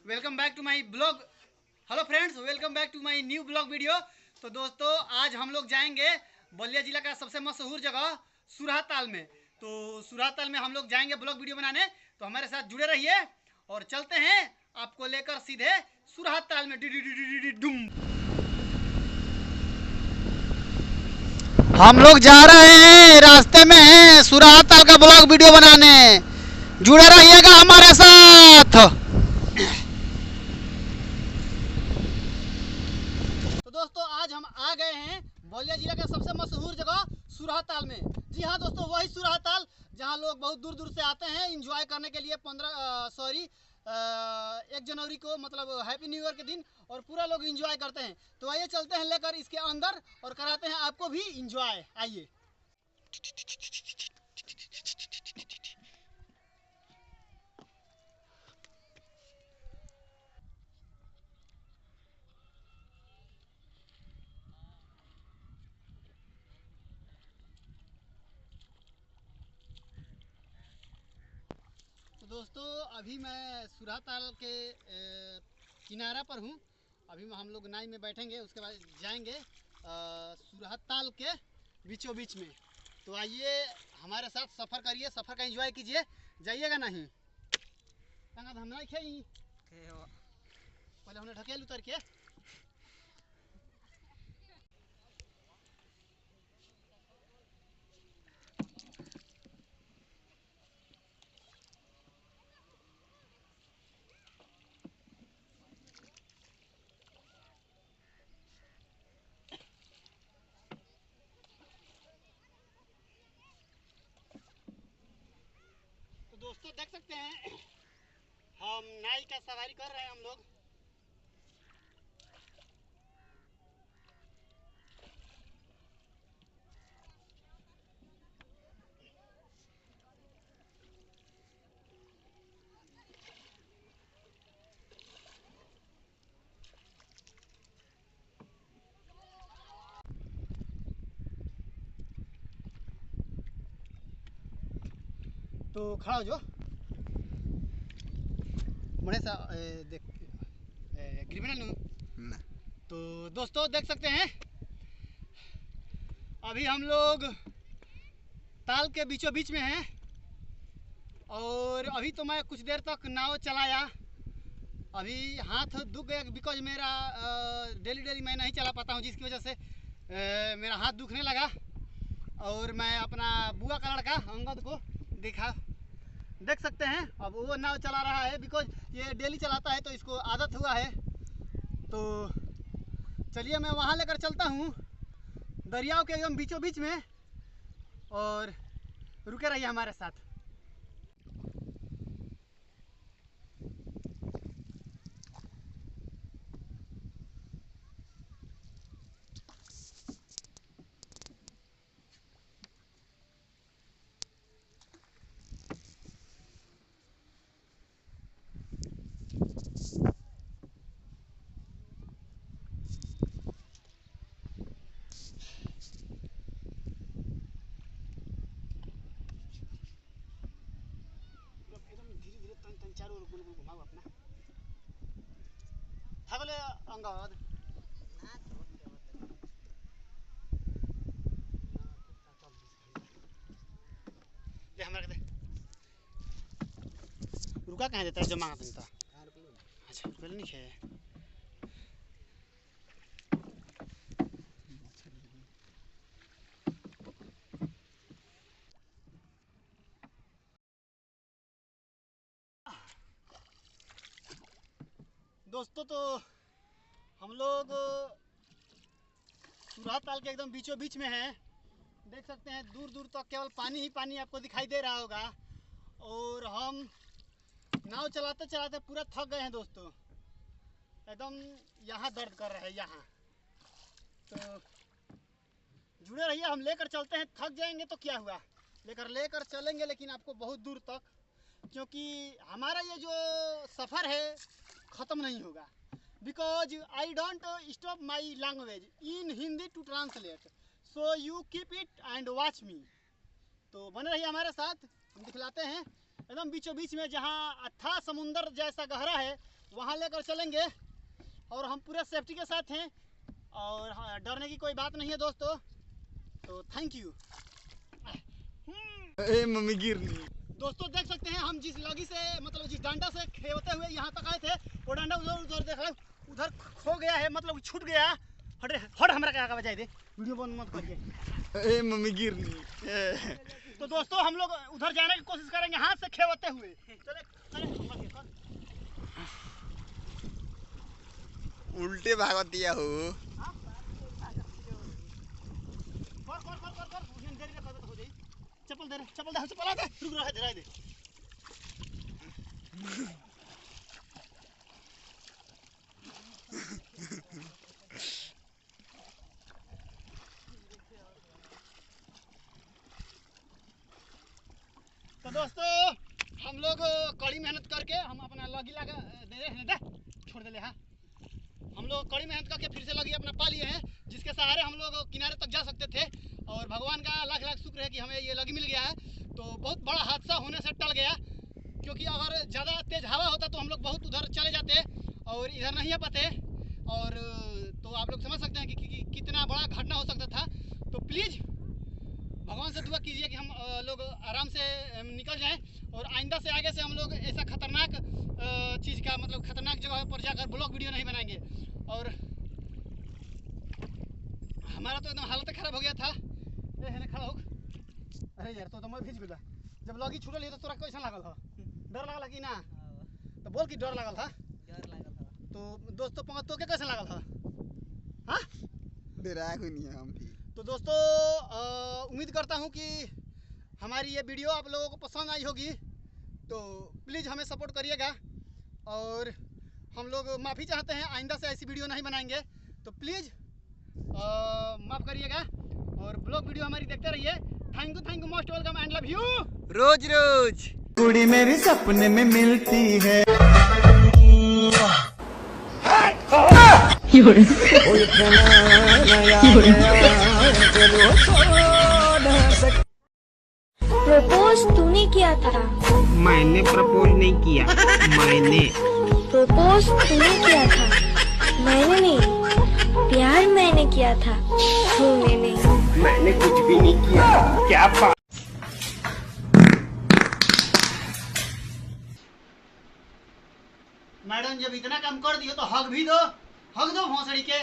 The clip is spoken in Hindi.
Welcome back to my blog. Hello friends, welcome back to my new blog video. तो दोस्तों, आज हम लोग जाएंगे बलिया जिला का सबसे मशहूर जगह सुरहाताल में। तो सुरहाताल में हम लोग जाएंगे ब्लॉग वीडियो बनाने, तो हमारे साथ जुड़े रहिए और चलते हैं आपको लेकर सीधे सुरहाताल में। डुम हम लोग जा रहे हैं, रास्ते में हैं सुरहाताल का ब्लॉग वीडियो बनाने। जुड़े रहिएगा हमारे साथ। तो दोस्तों, आज हम आ गए हैं बलिया जिला का सबसे मशहूर जगह सुरहाताल में। जी हाँ दोस्तों, वही सुरहाताल जहाँ लोग बहुत दूर दूर से आते हैं एंजॉय करने के लिए। 1 जनवरी को, मतलब हैप्पी न्यू ईयर के दिन, और पूरा लोग एंजॉय करते हैं। तो आइए चलते हैं लेकर इसके अंदर और कराते हैं आपको भी एंजॉय। आइए। तो दोस्तों, अभी मैं सुरहाताल के किनारा पर हूँ। अभी हम लोग नाई में बैठेंगे, उसके बाद जाएंगे सुरहाताल के बीचों बीच में। तो आइए हमारे साथ सफ़र करिए, सफ़र का एंजॉय कीजिए। जाइएगा नहीं हम नहीं खेई पहले हमने ढकेल उतर के। तो दोस्तों, देख सकते हैं हम नाई का सवारी कर रहे हैं हम लोग। तो खड़ा हो जो बड़े सा देख ना। तो दोस्तों, देख सकते हैं अभी हम लोग ताल के बीचों बीच में हैं। और अभी तो मैं कुछ देर तक नाव चलाया, अभी हाथ दुख गया बिकॉज मेरा डेली मैं नहीं चला पाता हूँ, जिसकी वजह से मेरा हाथ दुखने लगा। और मैं अपना बुआ का लड़का अंगद को दिखा देख सकते हैं, अब वो नाव चला रहा है बिकॉज ये डेली चलाता है तो इसको आदत हुआ है। तो चलिए मैं वहाँ लेकर चलता हूँ दरियाओं के एकदम बीचों बीच में, और रुके रहिए हमारे साथ। चारों ओर गोल गोल घुमाओ अपना थगले अंगद। दे हमरा के दे। रुका कहाँ देता है जो मांगा था। अच्छा पहले नहीं है। दोस्तों, तो हम लोग सुरहाताल के एकदम बीचों बीच में हैं। देख सकते हैं दूर दूर तक केवल पानी ही पानी आपको दिखाई दे रहा होगा। और हम नाव चलाते चलाते पूरा थक गए हैं दोस्तों, एकदम यहाँ दर्द कर रहा है यहाँ। तो जुड़े रहिए, हम लेकर चलते हैं। थक जाएंगे तो क्या हुआ, लेकर चलेंगे, लेकिन आपको बहुत दूर तक, क्योंकि हमारा ये जो सफ़र है ख़त्म नहीं होगा। Because I don't stop my language in Hindi to translate, so you keep it and watch me. तो बने रहिए हमारे साथ, हम दिखलाते हैं एकदम बीचों बीच में, जहाँ अथाह समुंदर जैसा गहरा है वहाँ लेकर चलेंगे और हम पूरे सेफ्टी के साथ हैं और हाँ, डरने की कोई बात नहीं है दोस्तों। तो थैंक यू। मम्मी गिर रही। दोस्तों देख सकते हैं हम जिस लगी से मतलब जिस डंडा से खेवते हुए यहाँ तक आए थे वो डंडा उधर उधर देख रहे उधर खो गया है, मतलब छूट गया। हट हट हमरा क्या बजाई दे, वीडियो बंद मत करिए। मम्मी गिर रही। तो दोस्तों हम लोग उधर जाने की कोशिश करेंगे हाथ से खेवते हुए। चले उल्टे भागत दिया हो। चप्पल दे चप्पल दे रुक रहा है जरा दे। तो दोस्तों हम लोग कड़ी मेहनत करके हम अपना लगी लगा दे छोड़ दे ले। हाँ हम लोग कड़ी मेहनत करके फिर से लगी अपना पा लिए हैं जिसके सहारे हम लोग किनारे तक जा सकते थे और भगवान का लाख लाख शुक्र है कि हमें ये लगी मिल गया है। तो बहुत बड़ा हादसा होने से टल गया, क्योंकि अगर ज़्यादा तेज हवा होता तो हम लोग बहुत उधर चले जाते और इधर नहीं आ पाते। और तो आप लोग समझ सकते हैं कि कितना बड़ा घटना हो सकता था। तो प्लीज़ भगवान से दुआ कीजिए कि हम लोग आराम से निकल जाएं और आइंदा से आगे से हम लोग ऐसा खतरनाक चीज़ का मतलब खतरनाक जगह पर जाकर ब्लॉग वीडियो नहीं बनाएंगे। और हमारा तो एकदम हालत खराब हो गया था। ये खड़ा हो, अरे यार तो मैं भीज गया जब लगी छूटल है तो तोरा कैसा लागल हो? डर लागल कि ना? तो बोल कि डर लागल था। तो दोस्तों पंकज तो के कैसे लागल था? हाँ डरा कोई नहीं हम भी। तो दोस्तों उम्मीद करता हूँ कि हमारी ये वीडियो आप लोगों को पसंद आई होगी। तो प्लीज़ हमें सपोर्ट करिएगा और हम लोग माफ़ी चाहते हैं, आइंदा से ऐसी वीडियो नहीं बनाएंगे। तो प्लीज़ माफ़ करिएगा और ब्लॉग वीडियो हमारी देखते रहिए। Thank you most welcome and love you. रोज रोज कुड़ी मेरे सपने में मिलती है। प्रपोज तूने किया था। मैंने प्रपोज नहीं किया, मैंने प्रपोज तूने किया था, मैंने नहीं। प्यार मैंने किया था, तूने नहीं। मैंने कुछ भी नहीं किया। क्या मैडम जब इतना काम कर दियो तो हक भी दो, हक दो भोंसड़ी के।